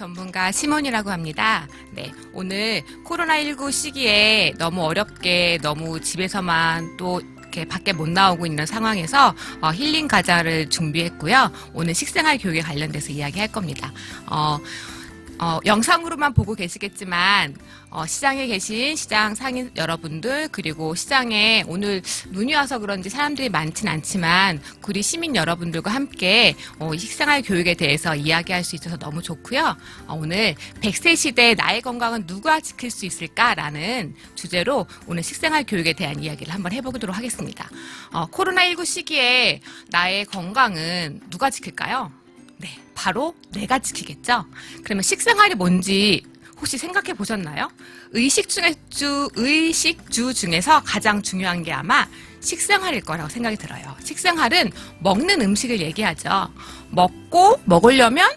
전문가 심원이라고 합니다. 네, 오늘 코로나19 시기에 너무 어렵게 너무 집에서만 또 이렇게 밖에 못 나오고 있는 상황에서 힐링 과자를 준비했고요. 오늘 식생활 교육에 관련돼서 이야기할 겁니다. 영상으로만 보고 계시겠지만 시장에 계신 시장 상인 여러분들 그리고 시장에 오늘 눈이 와서 그런지 사람들이 많진 않지만 우리 시민 여러분들과 함께 이 식생활 교육에 대해서 이야기할 수 있어서 너무 좋고요. 오늘 100세 시대 나의 건강은 누가 지킬 수 있을까라는 주제로 오늘 식생활 교육에 대한 이야기를 한번 해보도록 하겠습니다. 코로나19 시기에 나의 건강은 누가 지킬까요? 네, 바로 내가 지키겠죠? 그러면 식생활이 뭔지 혹시 생각해 보셨나요? 의식주 중에서 가장 중요한 게 아마 식생활일 거라고 생각이 들어요. 식생활은 먹는 음식을 얘기하죠. 먹으려면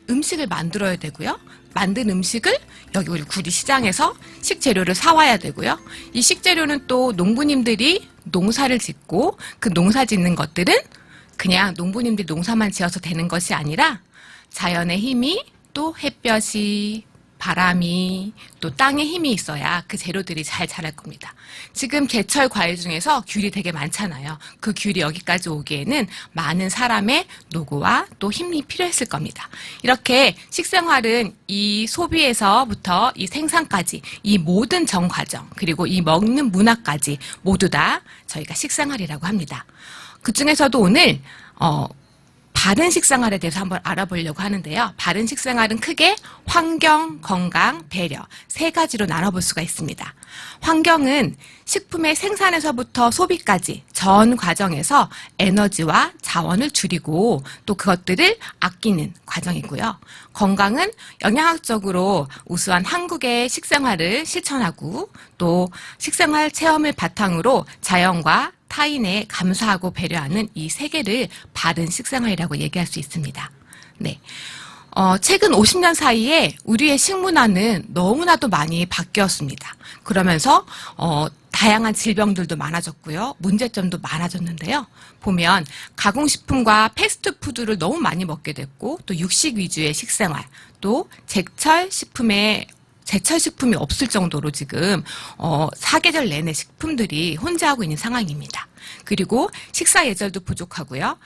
음식을 만들어야 되고요. 만든 음식을 여기 우리 구리 시장에서 식재료를 사와야 되고요. 이 식재료는 또 농부님들이 농사를 짓고 그 농사 짓는 것들은 그냥 농부님들이 농사만 지어서 되는 것이 아니라 자연의 힘이 또 햇볕이 바람이 또 땅의 힘이 있어야 그 재료들이 잘 자랄 겁니다. 지금 제철 과일 중에서 귤이 되게 많잖아요. 그 귤이 여기까지 오기에는 많은 사람의 노고와 또 힘이 필요했을 겁니다. 이렇게 식생활은 이 소비에서부터 이 생산까지 이 모든 전 과정 그리고 이 먹는 문화까지 모두 다 저희가 식생활이라고 합니다. 그 중에서도 오늘 바른 식생활에 대해서 한번 알아보려고 하는데요. 바른 식생활은 크게 환경, 건강, 배려 세 가지로 나눠볼 수가 있습니다. 환경은 식품의 생산에서부터 소비까지 전 과정에서 에너지와 자원을 줄이고 또 그것들을 아끼는 과정이고요. 건강은 영양학적으로 우수한 한국의 식생활을 실천하고 또 식생활 체험을 바탕으로 자연과 타인에 감사하고 배려하는 이 세 개를 바른 식생활이라고 얘기할 수 있습니다. 네. 최근 50년 사이에 우리의 식문화는 너무나도 많이 바뀌었습니다. 그러면서 다양한 질병들도 많아졌고요. 문제점도 많아졌는데요. 보면 가공식품과 패스트푸드를 너무 많이 먹게 됐고 또 육식 위주의 식생활 또 제철 식품이 없을 정도로 지금 사계절 내내 식품들이 혼재하고 있는 상황입니다. 그리고 식사 예절도 부족하고요.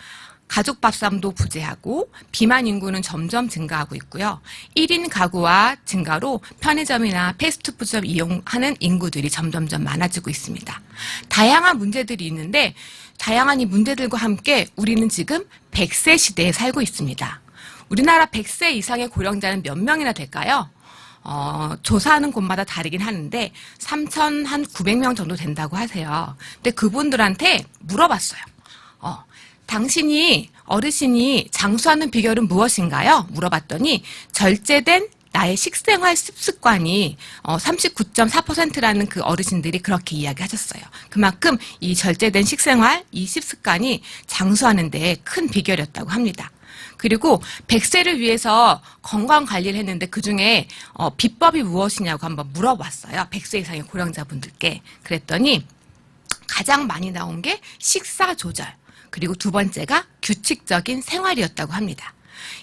가족 밥상도 부재하고 비만 인구는 점점 증가하고 있고요. 1인 가구와 증가로 편의점이나 패스트푸드점 이용하는 인구들이 점점점 많아지고 있습니다. 다양한 문제들이 있는데 다양한 이 문제들과 함께 우리는 지금 100세 시대에 살고 있습니다. 우리나라 100세 이상의 고령자는 몇 명이나 될까요? 조사하는 곳마다 다르긴 하는데 3,900명 정도 된다고 하세요. 근데 그분들한테 물어봤어요. 어르신이 장수하는 비결은 무엇인가요? 물어봤더니 절제된 나의 식생활 습습관이 39.4%라는 그 어르신들이 그렇게 이야기하셨어요. 그만큼 이 절제된 식생활, 이 습습관이 장수하는 데 큰 비결이었다고 합니다. 그리고 100세를 위해서 건강 관리를 했는데 그중에 비법이 무엇이냐고 한번 물어봤어요. 100세 이상의 고령자분들께. 그랬더니 가장 많이 나온 게 식사 조절. 그리고 두 번째가 규칙적인 생활이었다고 합니다.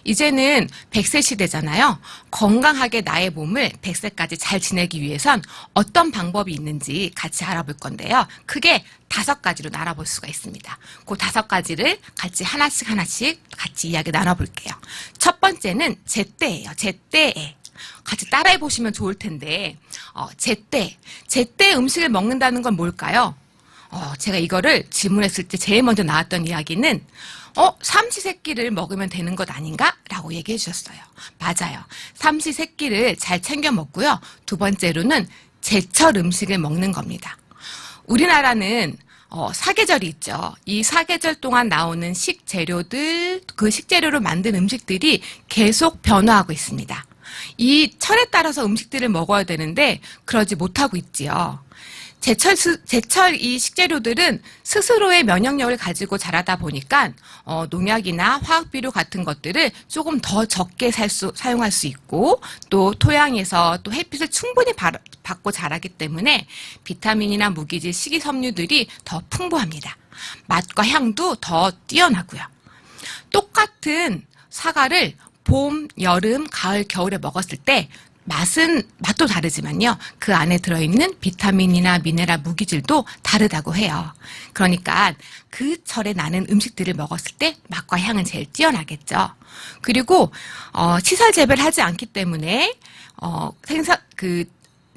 이제는 100세 시대잖아요. 건강하게 나의 몸을 100세까지 잘 지내기 위해선 어떤 방법이 있는지 같이 알아볼 건데요. 크게 5가지로 나눠볼 수가 있습니다. 그 5가지를 같이 하나씩 같이 이야기 나눠볼게요. 첫 번째는 제때예요. 제때에. 같이 따라해 보시면 좋을 텐데 제때 음식을 먹는다는 건 뭘까요? 제가 이거를 질문했을 때 제일 먼저 나왔던 이야기는 삼시세끼를 먹으면 되는 것 아닌가? 라고 얘기해 주셨어요. 맞아요. 삼시세끼를 잘 챙겨 먹고요. 두 번째로는 제철 음식을 먹는 겁니다. 우리나라는 사계절이 있죠. 이 사계절 동안 나오는 식재료들, 그 식재료로 만든 음식들이 계속 변화하고 있습니다. 이 철에 따라서 음식들을 먹어야 되는데 그러지 못하고 있지요. 제철 이 식재료들은 스스로의 면역력을 가지고 자라다 보니까 농약이나 화학비료 같은 것들을 조금 더 적게 사용할 수 있고 또 토양에서 또 햇빛을 충분히 받고 자라기 때문에 비타민이나 무기질, 식이섬유들이 더 풍부합니다. 맛과 향도 더 뛰어나고요. 똑같은 사과를 봄, 여름, 가을, 겨울에 먹었을 때 맛도 다르지만요. 그 안에 들어있는 비타민이나 미네랄, 무기질도 다르다고 해요. 그러니까 그 철에 나는 음식들을 먹었을 때 맛과 향은 제일 뛰어나겠죠. 그리고 시설 재배를 하지 않기 때문에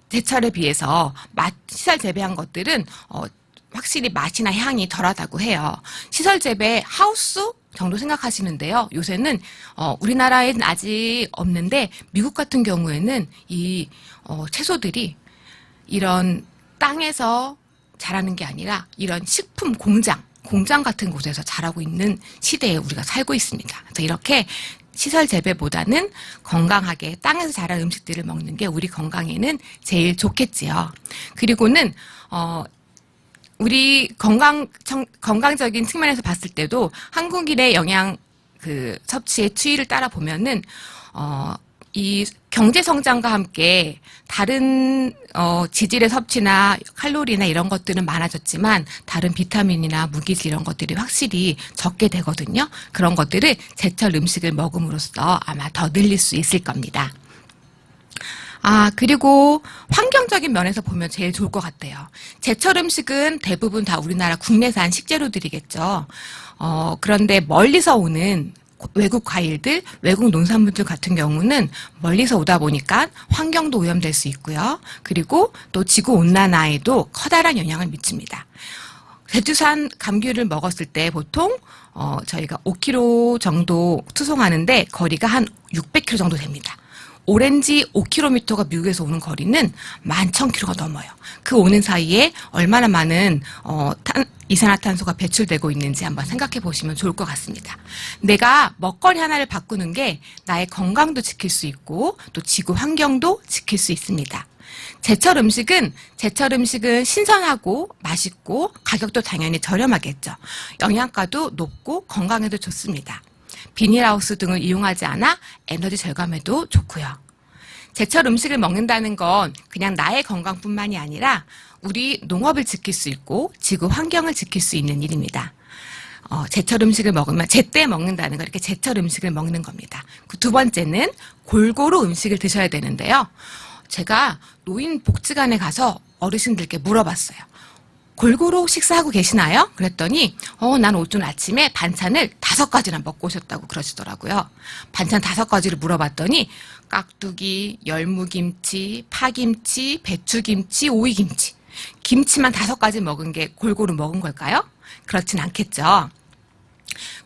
제철에 비해서 시설 재배한 것들은 확실히 맛이나 향이 덜하다고 해요. 시설 재배 하우스 정도 생각하시는데요. 요새는 우리나라에는 아직 없는데 미국 같은 경우에는 이 채소들이 이런 땅에서 자라는 게 아니라 이런 식품 공장 같은 곳에서 자라고 있는 시대에 우리가 살고 있습니다. 그래서 이렇게 시설 재배보다는 건강하게 땅에서 자란 음식들을 먹는 게 우리 건강에는 제일 좋겠지요. 그리고는 우리 건강적인 측면에서 봤을 때도 한국인의 영양 섭취의 추이를 따라 보면은 이 경제 성장과 함께 다른 지질의 섭취나 칼로리나 이런 것들은 많아졌지만 다른 비타민이나 무기질 이런 것들이 확실히 적게 되거든요. 그런 것들을 제철 음식을 먹음으로써 아마 더 늘릴 수 있을 겁니다. 그리고 환경적인 면에서 보면 제일 좋을 것 같아요. 제철 음식은 대부분 다 우리나라 국내산 식재료들이겠죠. 그런데 멀리서 오는 외국 과일들, 외국 농산물들 같은 경우는 멀리서 오다 보니까 환경도 오염될 수 있고요. 그리고 또 지구 온난화에도 커다란 영향을 미칩니다. 제주산 감귤을 먹었을 때 보통 저희가 5kg 정도 수송하는데 거리가 한 600km 정도 됩니다. 오렌지 5km가 미국에서 오는 거리는 11,000km가 넘어요. 그 오는 사이에 얼마나 많은 이산화탄소가 배출되고 있는지 한번 생각해 보시면 좋을 것 같습니다. 내가 먹거리 하나를 바꾸는 게 나의 건강도 지킬 수 있고 또 지구 환경도 지킬 수 있습니다. 제철 음식은 신선하고 맛있고 가격도 당연히 저렴하겠죠. 영양가도 높고 건강에도 좋습니다. 비닐하우스 등을 이용하지 않아 에너지 절감에도 좋고요. 제철 음식을 먹는다는 건 그냥 나의 건강뿐만이 아니라 우리 농업을 지킬 수 있고 지구 환경을 지킬 수 있는 일입니다. 제철 음식을 먹으면 제때 먹는다는 거 이렇게 제철 음식을 먹는 겁니다. 그 두 번째는 골고루 음식을 드셔야 되는데요. 제가 노인복지관에 가서 어르신들께 물어봤어요. 골고루 식사하고 계시나요? 그랬더니 난 오늘 아침에 반찬을 5가지나 먹고 오셨다고 그러시더라고요. 반찬 5가지를 물어봤더니 깍두기, 열무김치, 파김치, 배추김치, 오이김치. 김치만 5가지 먹은 게 골고루 먹은 걸까요? 그렇진 않겠죠.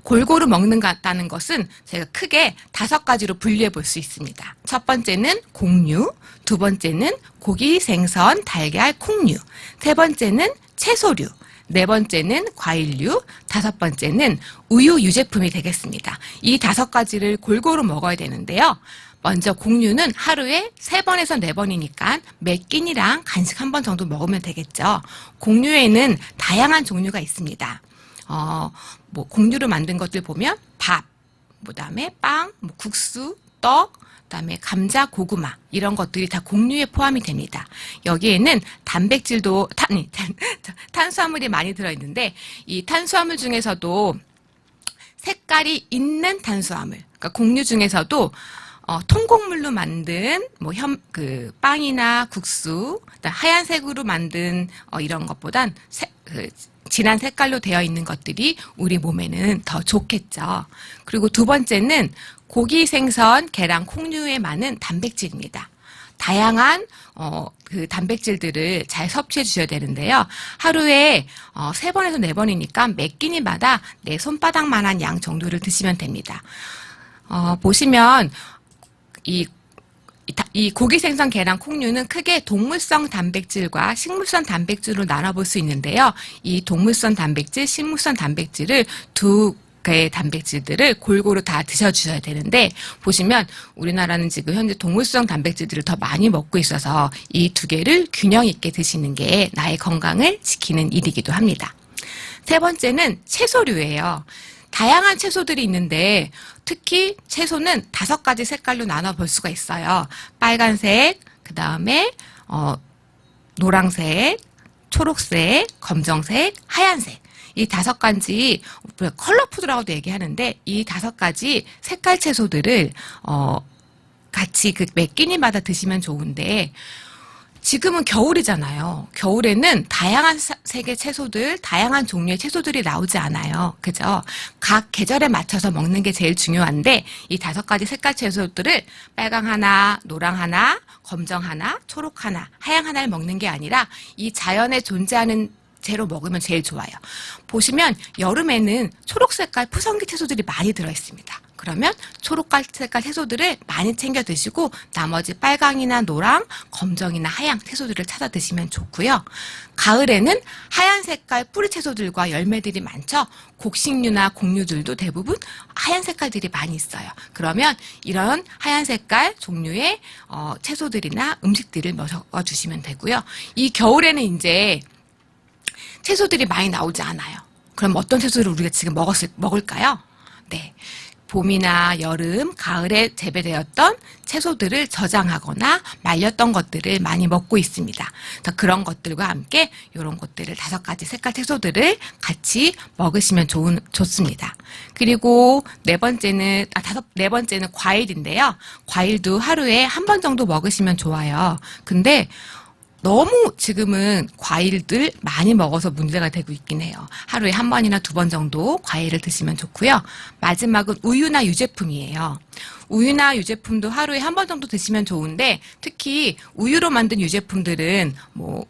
골고루 먹는다는 것은 제가 크게 5가지로 분리해 볼 수 있습니다. 첫 번째는 곡류, 두 번째는 고기, 생선, 달걀, 콩류, 세 번째는 채소류, 네 번째는 과일류, 5번째는 우유, 유제품이 되겠습니다. 이 5가지를 골고루 먹어야 되는데요. 먼저 곡류는 하루에 3번에서 4번이니까 매 끼니랑 간식 1번 정도 먹으면 되겠죠. 곡류에는 다양한 종류가 있습니다. 곡류로 만든 것들 보면 밥, 그다음에 빵, 국수, 떡, 그다음에 감자, 고구마 이런 것들이 다 곡류에 포함이 됩니다. 여기에는 단백질도 탄수화물이 많이 들어있는데 이 탄수화물 중에서도 색깔이 있는 탄수화물, 그러니까 곡류 중에서도 통곡물로 만든 빵이나 국수, 하얀색으로 만든 이런 것보단 진한 색깔로 되어 있는 것들이 우리 몸에는 더 좋겠죠. 그리고 두 번째는 고기, 생선, 계란, 콩류에 많은 단백질입니다. 다양한 단백질들을 잘 섭취해 주셔야 되는데요. 하루에 3번에서 4번이니까 매 끼니마다 내 손바닥만한 양 정도를 드시면 됩니다. 보시면 이 고기, 생선, 계란, 콩류는 크게 동물성 단백질과 식물성 단백질로 나눠볼 수 있는데요. 이 동물성 단백질, 식물성 단백질을 두 개의 단백질들을 골고루 다 드셔주셔야 되는데 보시면 우리나라는 지금 현재 동물성 단백질들을 더 많이 먹고 있어서 이 2개를 균형 있게 드시는 게 나의 건강을 지키는 일이기도 합니다. 세 번째는 채소류예요. 다양한 채소들이 있는데 특히 채소는 5가지 색깔로 나눠볼 수가 있어요. 빨간색, 그 다음에 노란색, 초록색, 검정색, 하얀색 이 5가지 컬러푸드라고도 얘기하는데 이 5가지 색깔 채소들을 같이 그 매 끼니마다 드시면 좋은데 지금은 겨울이잖아요. 겨울에는 다양한 색의 채소들, 다양한 종류의 채소들이 나오지 않아요. 그죠? 각 계절에 맞춰서 먹는 게 제일 중요한데 이 5가지 색깔 채소들을 빨강 하나, 노랑 하나, 검정 하나, 초록 하나, 하양 하나를 먹는 게 아니라 이 자연에 존재하는 채로 먹으면 제일 좋아요. 보시면 여름에는 초록 색깔 푸성기 채소들이 많이 들어있습니다. 그러면 초록 색깔 채소들을 많이 챙겨 드시고 나머지 빨강이나 노랑, 검정이나 하양 채소들을 찾아 드시면 좋고요. 가을에는 하얀 색깔 뿌리 채소들과 열매들이 많죠. 곡식류나 곡류들도 대부분 하얀 색깔들이 많이 있어요. 그러면 이런 하얀 색깔 종류의 채소들이나 음식들을 먹어 주시면 되고요. 이 겨울에는 이제 채소들이 많이 나오지 않아요. 그럼 어떤 채소를 우리가 지금 먹을까요? 네. 봄이나 여름, 가을에 재배되었던 채소들을 저장하거나 말렸던 것들을 많이 먹고 있습니다. 그런 것들과 함께 이런 것들을 5가지 색깔 채소들을 같이 먹으시면 좋습니다. 그리고 네 번째는 과일인데요. 과일도 하루에 한 번 정도 먹으시면 좋아요. 근데 너무 지금은 과일들 많이 먹어서 문제가 되고 있긴 해요. 하루에 한 번이나 2번 정도 과일을 드시면 좋고요. 마지막은 우유나 유제품이에요. 우유나 유제품도 하루에 한 번 정도 드시면 좋은데 특히 우유로 만든 유제품들은 뭐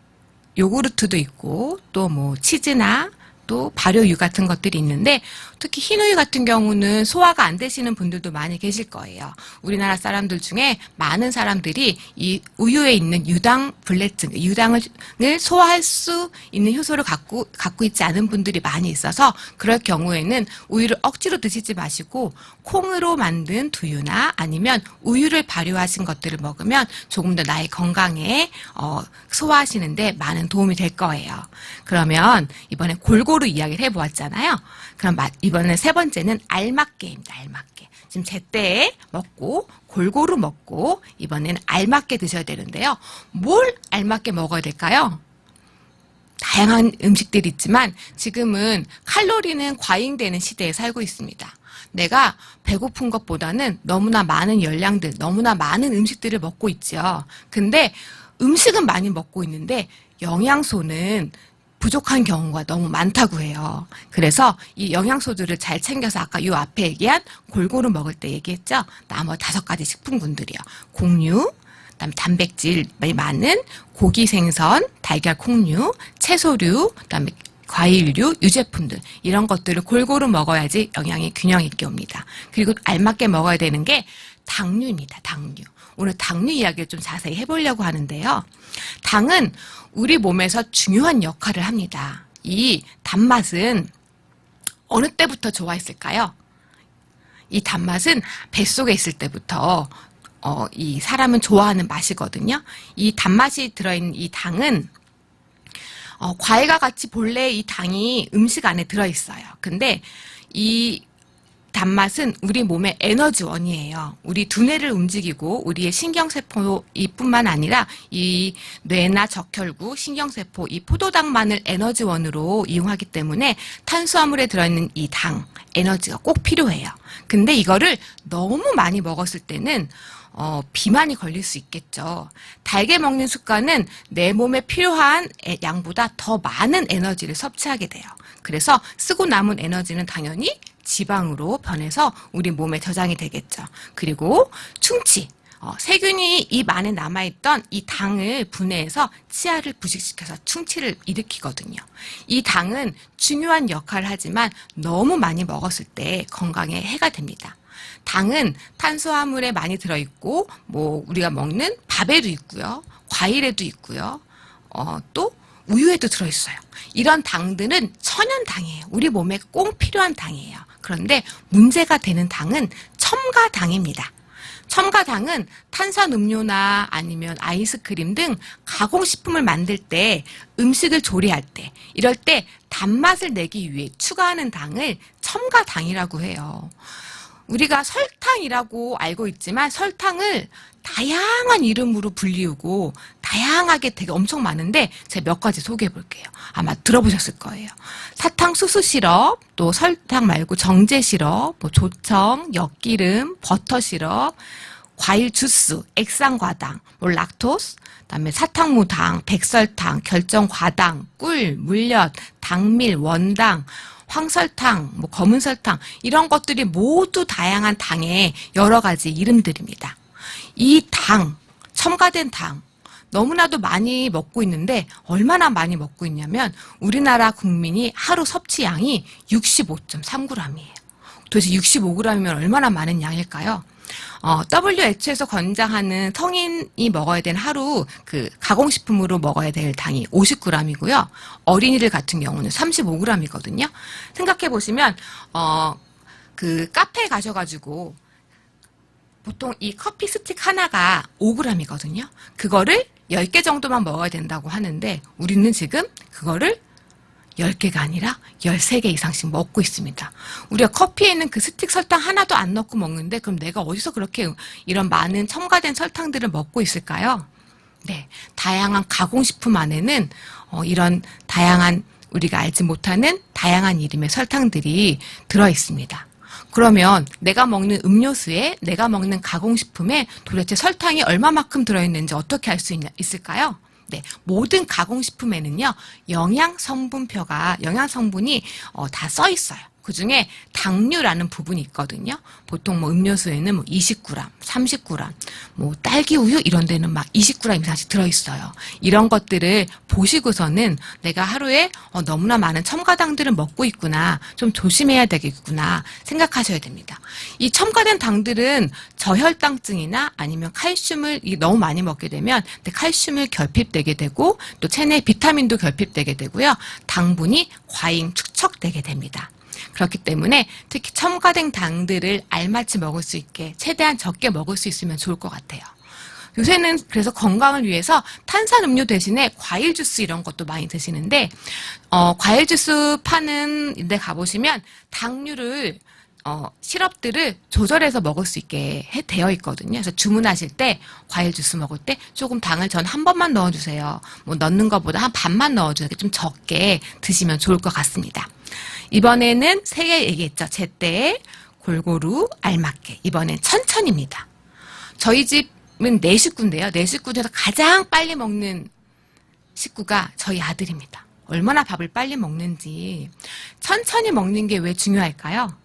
요구르트도 있고 또 뭐 치즈나 또 발효유 같은 것들이 있는데 특히 흰우유 같은 경우는 소화가 안 되시는 분들도 많이 계실 거예요. 우리나라 사람들 중에 많은 사람들이 이 우유에 있는 유당 불내증, 유당을 소화할 수 있는 효소를 갖고 있지 않은 분들이 많이 있어서 그럴 경우에는 우유를 억지로 드시지 마시고 콩으로 만든 두유나 아니면 우유를 발효하신 것들을 먹으면 조금 더 나의 건강에 소화하시는데 많은 도움이 될 거예요. 그러면 이번에 골고루 이야기를 해보았잖아요. 그럼 이번에 3번째는 알맞게입니다. 알맞게. 지금 제때에 먹고 골고루 먹고 이번에는 알맞게 드셔야 되는데요. 뭘 알맞게 먹어야 될까요? 다양한 음식들이 있지만 지금은 칼로리는 과잉되는 시대에 살고 있습니다. 내가 배고픈 것보다는 너무나 많은 열량들, 너무나 많은 음식들을 먹고 있죠. 근데 음식은 많이 먹고 있는데 영양소는 부족한 경우가 너무 많다고 해요. 그래서 이 영양소들을 잘 챙겨서 아까 요 앞에 얘기한 골고루 먹을 때 얘기했죠. 나머지 5가지 식품군들이요. 곡류, 그다음에 단백질이 많은 고기, 생선, 달걀, 콩류, 채소류, 그다음에 과일류, 유제품들 이런 것들을 골고루 먹어야지 영양이 균형 있게 옵니다. 그리고 알맞게 먹어야 되는 게 당류입니다. 당류. 오늘 당류 이야기를 좀 자세히 해보려고 하는데요. 당은 우리 몸에서 중요한 역할을 합니다. 이 단맛은 어느 때부터 좋아했을까요? 이 단맛은 뱃속에 있을 때부터 이 사람은 좋아하는 맛이거든요. 이 단맛이 들어있는 이 당은 과일과 같이 본래 이 당이 음식 안에 들어있어요. 근데 이 단맛은 우리 몸의 에너지원이에요. 우리 두뇌를 움직이고 우리의 신경세포 이뿐만 아니라 이 뇌나 적혈구, 신경세포, 이 포도당만을 에너지원으로 이용하기 때문에 탄수화물에 들어있는 이 당, 에너지가 꼭 필요해요. 근데 이거를 너무 많이 먹었을 때는 비만이 걸릴 수 있겠죠. 달게 먹는 습관은 내 몸에 필요한 양보다 더 많은 에너지를 섭취하게 돼요. 그래서 쓰고 남은 에너지는 당연히 지방으로 변해서 우리 몸에 저장이 되겠죠. 그리고 충치, 세균이 입 안에 남아있던 이 당을 분해해서 치아를 부식시켜서 충치를 일으키거든요. 이 당은 중요한 역할을 하지만 너무 많이 먹었을 때 건강에 해가 됩니다. 당은 탄수화물에 많이 들어있고 뭐 우리가 먹는 밥에도 있고요. 과일에도 있고요. 또 우유에도 들어있어요. 이런 당들은 천연당이에요. 우리 몸에 꼭 필요한 당이에요. 그런데 문제가 되는 당은 첨가당입니다. 첨가당은 탄산음료나 아니면 아이스크림 등 가공식품을 만들 때 음식을 조리할 때 이럴 때 단맛을 내기 위해 추가하는 당을 첨가당이라고 해요. 우리가 설탕이라고 알고 있지만 설탕을 다양한 이름으로 불리우고 다양하게 되게 엄청 많은데 제가 몇 가지 소개해 볼게요. 아마 들어보셨을 거예요. 사탕수수 시럽, 또 설탕 말고 정제 시럽, 뭐 조청, 엿기름, 버터 시럽, 과일 주스, 액상과당, 뭐 락토스, 그다음에 사탕무당, 백설탕, 결정과당, 꿀, 물엿, 당밀, 원당, 황설탕, 뭐 검은 설탕 이런 것들이 모두 다양한 당의 여러 가지 이름들입니다. 이 당, 첨가된 당 너무나도 많이 먹고 있는데 얼마나 많이 먹고 있냐면 우리나라 국민이 하루 섭취량이 65.3g이에요. 도대체 65g이면 얼마나 많은 양일까요? WHO에서 권장하는 성인이 먹어야 되는 하루 그 가공식품으로 먹어야 될 당이 50g이고요. 어린이들 같은 경우는 35g이거든요. 생각해 보시면 그 카페에 가셔가지고 보통 이 커피 스틱 하나가 5g이거든요. 그거를 10개 정도만 먹어야 된다고 하는데 우리는 지금 그거를 10개가 아니라 13개 이상씩 먹고 있습니다. 우리가 커피에 있는 그 스틱 설탕 하나도 안 넣고 먹는데 그럼 내가 어디서 그렇게 이런 많은 첨가된 설탕들을 먹고 있을까요? 네, 다양한 가공식품 안에는 이런 다양한 우리가 알지 못하는 다양한 이름의 설탕들이 들어 있습니다. 그러면 내가 먹는 음료수에 내가 먹는 가공식품에 도대체 설탕이 얼마만큼 들어있는지 어떻게 알 수 있을까요? 네, 모든 가공식품에는요 영양 성분이 다 써 있어요. 그 중에 당류라는 부분이 있거든요. 보통 뭐 음료수에는 뭐 20g, 30g, 뭐 딸기 우유 이런 데는 막 20g 이상씩 들어있어요. 이런 것들을 보시고서는 내가 하루에 너무나 많은 첨가당들을 먹고 있구나, 좀 조심해야 되겠구나 생각하셔야 됩니다. 이 첨가된 당들은 저혈당증이나 아니면 칼슘을 너무 많이 먹게 되면 칼슘을 결핍되게 되고 또 체내 비타민도 결핍되게 되고요. 당분이 과잉 축적되게 됩니다. 그렇기 때문에 특히 첨가된 당들을 알맞이 먹을 수 있게 최대한 적게 먹을 수 있으면 좋을 것 같아요. 요새는 그래서 건강을 위해서 탄산음료 대신에 과일 주스 이런 것도 많이 드시는데 과일 주스 파는 데 가보시면 당류를 시럽들을 조절해서 먹을 수 있게 되어 있거든요. 그래서 주문하실 때 과일 주스 먹을 때 조금 당을 전 한 번만 넣어주세요. 뭐 넣는 것보다 한 반만 넣어주세요. 좀 적게 드시면 좋을 것 같습니다. 이번에는 3개 얘기했죠. 제때 골고루 알맞게. 이번엔 천천히입니다. 저희 집은 4식구인데요. 4식구 중에서 가장 빨리 먹는 식구가 저희 아들입니다. 얼마나 밥을 빨리 먹는지. 천천히 먹는 게 왜 중요할까요?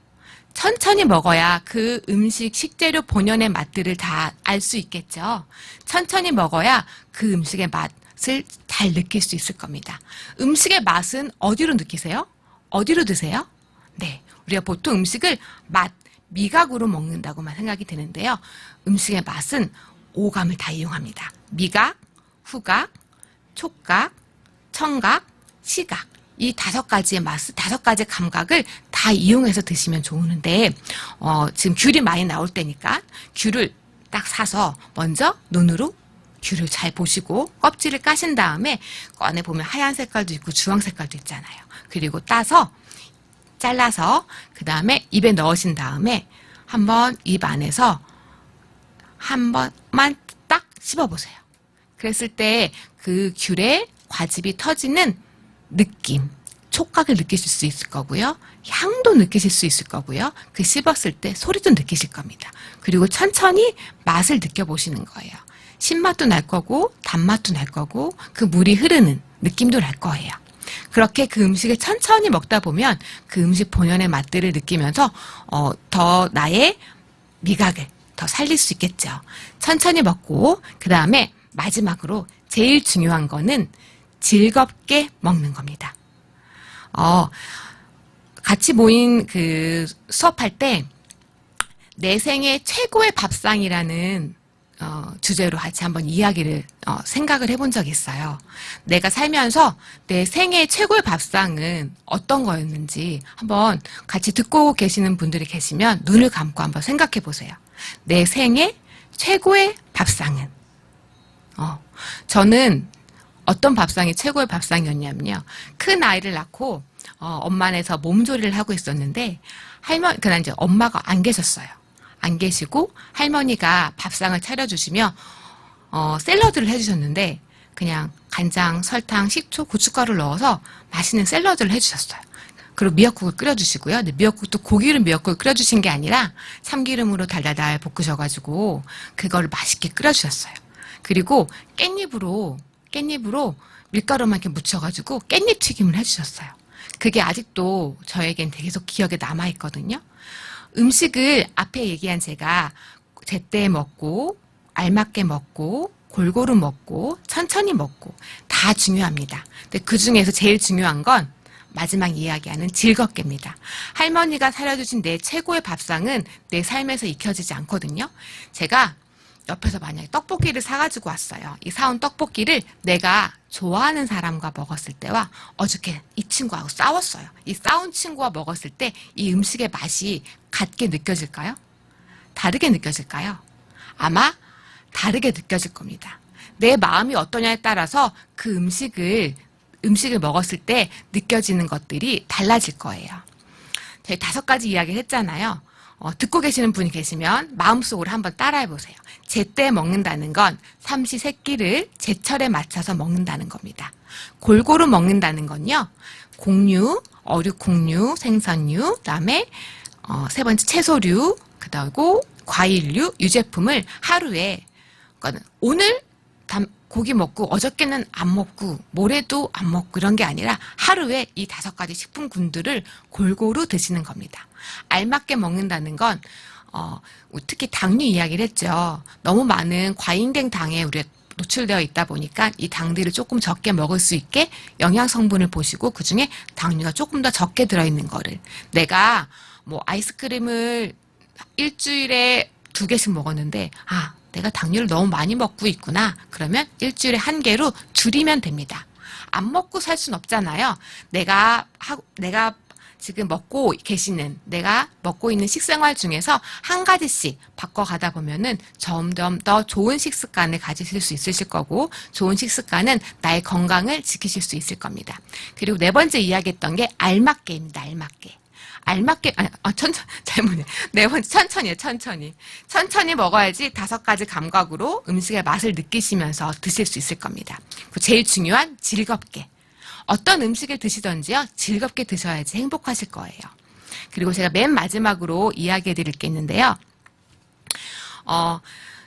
천천히 먹어야 그 음식, 식재료 본연의 맛들을 다 알 수 있겠죠. 천천히 먹어야 그 음식의 맛을 잘 느낄 수 있을 겁니다. 음식의 맛은 어디로 느끼세요? 어디로 드세요? 네, 우리가 보통 음식을 미각으로 먹는다고만 생각이 되는데요. 음식의 맛은 오감을 다 이용합니다. 미각, 후각, 촉각, 청각, 시각. 이 5가지의 맛, 5가지의 감각을 다 이용해서 드시면 좋은데, 지금 귤이 많이 나올 때니까 귤을 딱 사서 먼저 눈으로 귤을 잘 보시고 껍질을 까신 다음에 꺼내 보면 하얀 색깔도 있고 주황 색깔도 있잖아요. 그리고 따서 잘라서 그 다음에 입에 넣으신 다음에 한번 입 안에서 한 번만 딱 씹어보세요. 그랬을 때 그 귤의 과즙이 터지는 느낌, 촉각을 느끼실 수 있을 거고요. 향도 느끼실 수 있을 거고요. 그 씹었을 때 소리도 느끼실 겁니다. 그리고 천천히 맛을 느껴보시는 거예요. 신맛도 날 거고 단맛도 날 거고 그 물이 흐르는 느낌도 날 거예요. 그렇게 그 음식을 천천히 먹다 보면 그 음식 본연의 맛들을 느끼면서 더 나의 미각을 더 살릴 수 있겠죠. 천천히 먹고 그 다음에 마지막으로 제일 중요한 거는 즐겁게 먹는 겁니다. 같이 모인 그 수업할 때 내 생애 최고의 밥상이라는 주제로 같이 한번 이야기를 생각을 해본 적이 있어요. 내가 살면서 내 생애 최고의 밥상은 어떤 거였는지 한번 같이 듣고 계시는 분들이 계시면 눈을 감고 한번 생각해 보세요. 내 생애 최고의 밥상은 저는 어떤 밥상이 최고의 밥상이었냐면요. 큰 아이를 낳고 엄마네서 몸조리를 하고 있었는데 그날 이제 엄마가 안 계셨어요. 안 계시고 할머니가 밥상을 차려주시며 샐러드를 해주셨는데 그냥 간장, 설탕, 식초, 고춧가루를 넣어서 맛있는 샐러드를 해주셨어요. 그리고 미역국을 끓여주시고요. 근데 미역국도 고기를 미역국을 끓여주신 게 아니라 참기름으로 달달달 볶으셔가지고 그거를 맛있게 끓여주셨어요. 그리고 깻잎으로 밀가루만 이렇게 묻혀가지고 깻잎 튀김을 해주셨어요. 그게 아직도 저에겐 계속 기억에 남아있거든요. 음식을 앞에 얘기한 제가 제때 먹고 알맞게 먹고 골고루 먹고 천천히 먹고 다 중요합니다. 근데 그 중에서 제일 중요한 건 마지막 이야기하는 즐겁게입니다. 할머니가 차려주신 내 최고의 밥상은 내 삶에서 익혀지지 않거든요. 제가 옆에서 만약에 떡볶이를 사가지고 왔어요. 이 사온 떡볶이를 내가 좋아하는 사람과 먹었을 때와 어저께 이 친구하고 싸웠어요. 이 싸운 친구와 먹었을 때 이 음식의 맛이 같게 느껴질까요? 다르게 느껴질까요? 아마 다르게 느껴질 겁니다. 내 마음이 어떠냐에 따라서 그 음식을 먹었을 때 느껴지는 것들이 달라질 거예요. 저희 5가지 이야기를 했잖아요. 듣고 계시는 분이 계시면 마음속으로 한번 따라해 보세요. 제때 먹는다는 건 삼시세끼를 제철에 맞춰서 먹는다는 겁니다. 골고루 먹는다는 건요. 곡류, 어류콩류, 생선류, 그다음에 3번째 채소류, 그다음에 과일류, 유제품을 하루에 그러니까 오늘 고기 먹고 어저께는 안 먹고 모레도 안 먹고 이런 게 아니라 하루에 이 5가지 식품군들을 골고루 드시는 겁니다. 알맞게 먹는다는 건 특히 당류 이야기를 했죠. 너무 많은 과잉된 당에 우리가 노출되어 있다 보니까 이 당들을 조금 적게 먹을 수 있게 영양 성분을 보시고 그중에 당류가 조금 더 적게 들어있는 거를 내가 뭐 아이스크림을 일주일에 2개씩 먹었는데 내가 당류를 너무 많이 먹고 있구나. 그러면 일주일에 1개로 줄이면 됩니다. 안 먹고 살 순 없잖아요. 내가 지금 내가 먹고 있는 식생활 중에서 한 가지씩 바꿔가다 보면은 점점 더 좋은 식습관을 가지실 수 있으실 거고, 좋은 식습관은 나의 건강을 지키실 수 있을 겁니다. 그리고 4번째 이야기했던 게 알맞게입니다. 천천히 먹어야지 5가지 감각으로 음식의 맛을 느끼시면서 드실 수 있을 겁니다. 그리고 제일 중요한 즐겁게. 어떤 음식을 드시던지요, 즐겁게 드셔야지 행복하실 거예요. 그리고 제가 맨 마지막으로 이야기해 드릴 게 있는데요.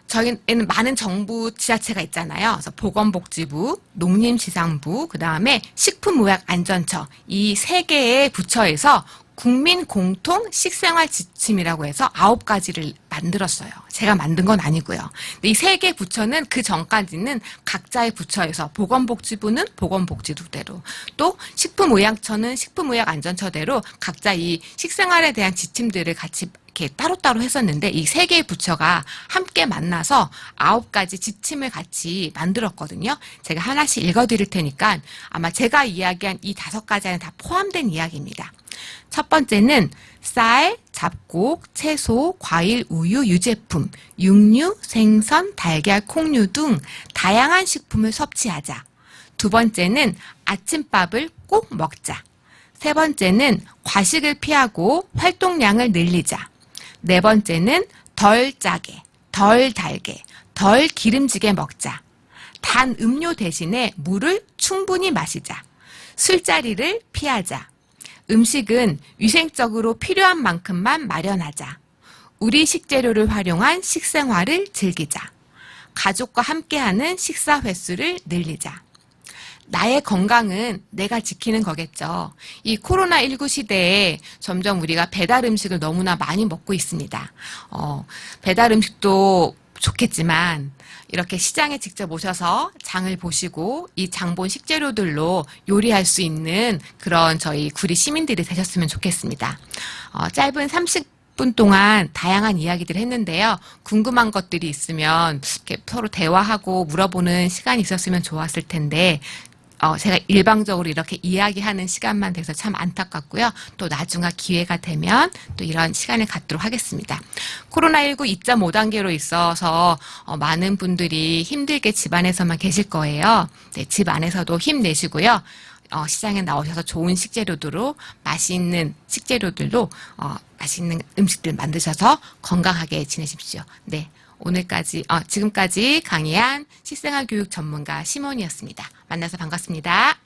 저희는 많은 정부 지자체가 있잖아요. 그래서 보건복지부, 농림지상부, 그 다음에 식품의약안전처 이 3개의 부처에서 국민 공통 식생활 지침이라고 해서 9가지를 만들었어요. 제가 만든 건 아니고요. 근데 이 3개 부처는 그 전까지는 각자의 부처에서 보건복지부는 보건복지부대로 또 식품의약처는 식품의약안전처대로 각자 이 식생활에 대한 지침들을 같이 이렇게 따로따로 했었는데 이 3개의 부처가 함께 만나서 9가지 지침을 같이 만들었거든요. 제가 하나씩 읽어드릴 테니까 아마 제가 이야기한 이 5가지 안에 다 포함된 이야기입니다. 첫 번째는 쌀, 잡곡, 채소, 과일, 우유, 유제품, 육류, 생선, 달걀, 콩류 등 다양한 식품을 섭취하자. 2번째는 아침밥을 꼭 먹자. 3번째는 과식을 피하고 활동량을 늘리자. 4번째는 덜 짜게, 덜 달게, 덜 기름지게 먹자. 단 음료 대신에 물을 충분히 마시자. 술자리를 피하자. 음식은 위생적으로 필요한 만큼만 마련하자. 우리 식재료를 활용한 식생활을 즐기자. 가족과 함께하는 식사 횟수를 늘리자. 나의 건강은 내가 지키는 거겠죠. 이 코로나19 시대에 점점 우리가 배달 음식을 너무나 많이 먹고 있습니다. 배달 음식도 좋겠지만 이렇게 시장에 직접 오셔서 장을 보시고 이 장본 식재료들로 요리할 수 있는 그런 저희 구리 시민들이 되셨으면 좋겠습니다. 짧은 30분 동안 다양한 이야기들을 했는데요. 궁금한 것들이 있으면 이렇게 서로 대화하고 물어보는 시간이 있었으면 좋았을 텐데 제가 일방적으로 이렇게 이야기하는 시간만 돼서 참 안타깝고요. 또 나중에 기회가 되면 또 이런 시간을 갖도록 하겠습니다. 코로나19 2.5단계로 있어서 많은 분들이 힘들게 집 안에서만 계실 거예요. 네, 집 안에서도 힘내시고요. 시장에 나오셔서 좋은 식재료들로 맛있는 식재료들로 맛있는 음식들 만드셔서 건강하게 지내십시오. 네, 지금까지 강의한 식생활 교육 전문가 심원이었습니다. 만나서 반갑습니다.